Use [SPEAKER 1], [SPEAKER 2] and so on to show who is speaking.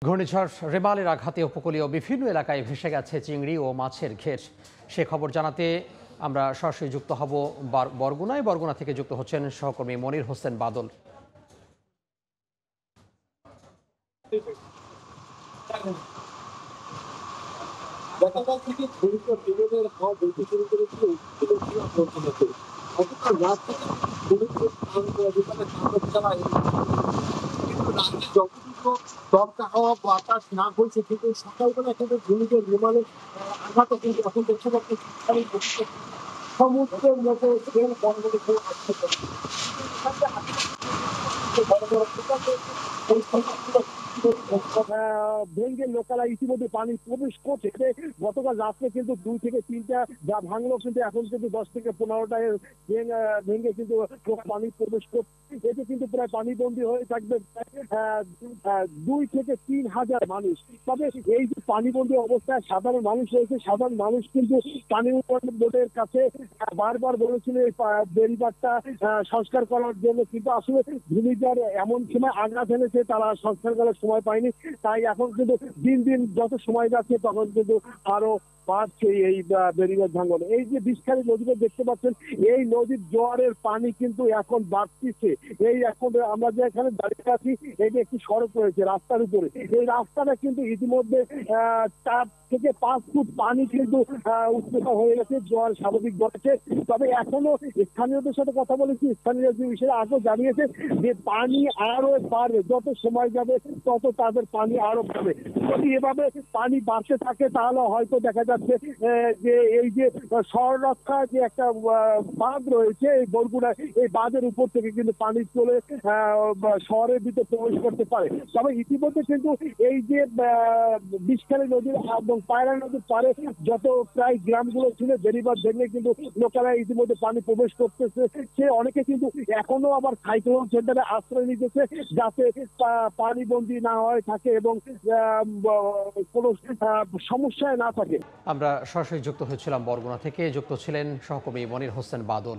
[SPEAKER 1] ঘূর্ণিঝড় রেমালের আঘাতে উপকূলীয় বিভিন্ন এলাকায় ভেসে গেছে চিংড়ি ও মাছের ঘের। সে খবর জানাতে আমরা সরাসরি যুক্ত হব বরগুনা থেকে যুক্ত হচ্ছেন সহকর্মী মনির হোসেন বাদল।
[SPEAKER 2] গতকাল থেকে ঘূর্ণিঝড় বিরোধের হাওয়া বইতে শুরু করেছিল বর্তমানে। গতকাল রাত থেকে ঘূর্ণিঝড় বিভাগে তাণ্ডব চালায়, কিন্তু রাতে যতটুকু দমকা হাওয়া বাতাস না হয়েছে, কিন্তু সকালবেলা কিন্তু ঘূর্ণিঝড় বিমানের আঘাতও কিন্তু এখন দেখতে পাচ্ছি সমুদ্রের মতো ট্রেন বন্ধ করে আসতে পারে। বড় বড় ভেঙ্গে লোকালা ইতিমধ্যে পানি প্রবেশ করছে। গতকাল রাত্রে কিন্তু 2 থেকে 3টা যা ভাঙলো, কিন্তু এখন কিন্তু 10 থেকে 15টা ভেঙে কিন্তু পানি প্রবেশ করছে। এতে কিন্তু প্রায় পানিবন্দী হয়ে থাকবে 2 থেকে 3 হাজার মানুষ। তবে এই যে পানিবন্দী অবস্থায় সাধারণ মানুষ রয়েছে, সাধারণ মানুষ কিন্তু পানি উন্নয়ন বোর্ডের কাছে বারবার বলেছিল এই বেড়িবাঁধটা সংস্কার করার জন্য, কিন্তু আসলে ঘূর্ণিঝড় এমন সময় আঘাত এনেছে তারা সংস্কার করার সময় পায়নি। তাই এখন কিন্তু দিন দিন যত সময় যাচ্ছে তখন কিন্তু আরো বাড়ছে এই বেড়িবাঁধ ভাঙন। এই যে বিষখালী নদীটা দেখতে পাচ্ছেন, এই নদীর জোয়ারের পানি কিন্তু এখন বাড়তিছে। এই এখন আমরা যে এখানে দাঁড়িয়ে আছি, এই যে একটি সড়ক রয়েছে রাস্তার উপরে, এই রাস্তাটা কিন্তু ইতিমধ্যে 4 থেকে 5 ফুট পানি কিন্তু উচ্চতা হয়ে গেছে, জোয়ার স্বাভাবিক ঘটেছে। তবে এখনো স্থানীয়দের সাথে কথা বলেছি, স্থানীয় যে বিষয়ে আগেও জানিয়েছে যে পানি আরো বাড়বে, যত সময় যাবে তত তাদের পানি আরো বাড়বে। যদি এভাবে পানি বাড়তে থাকে তাহলে হয়তো দেখা যাচ্ছে যে এই যে শহররক্ষা যে একটা বাঁধ রয়েছে এই বরগুনায়, এই বাঁধের উপর থেকে কিন্তু পানি চলে শহরের ভিতরে প্রবেশ করতে পারে। তবে ইতিমধ্যে কিন্তু এই যে বিষখালী নদীর এবং পায়রা নদীর পারে যত প্রায় গ্রামগুলো ছিল বেড়িবাঁধ ভেঙে কিন্তু লোকেরা ইতিমধ্যে পানি প্রবেশ করতেছে। সে অনেকে কিন্তু এখনো আবার সাইক্লোন সেন্টারে আশ্রয় নিতেছে যাতে পানিবন্দী না হয়ে থাকে এবং কোনো সমস্যায় না থাকে।
[SPEAKER 1] আমরা সরাসরি যুক্ত হয়েছিলাম বরগুনা থেকে, যুক্ত ছিলেন সহকর্মী মনির হোসেন বাদল।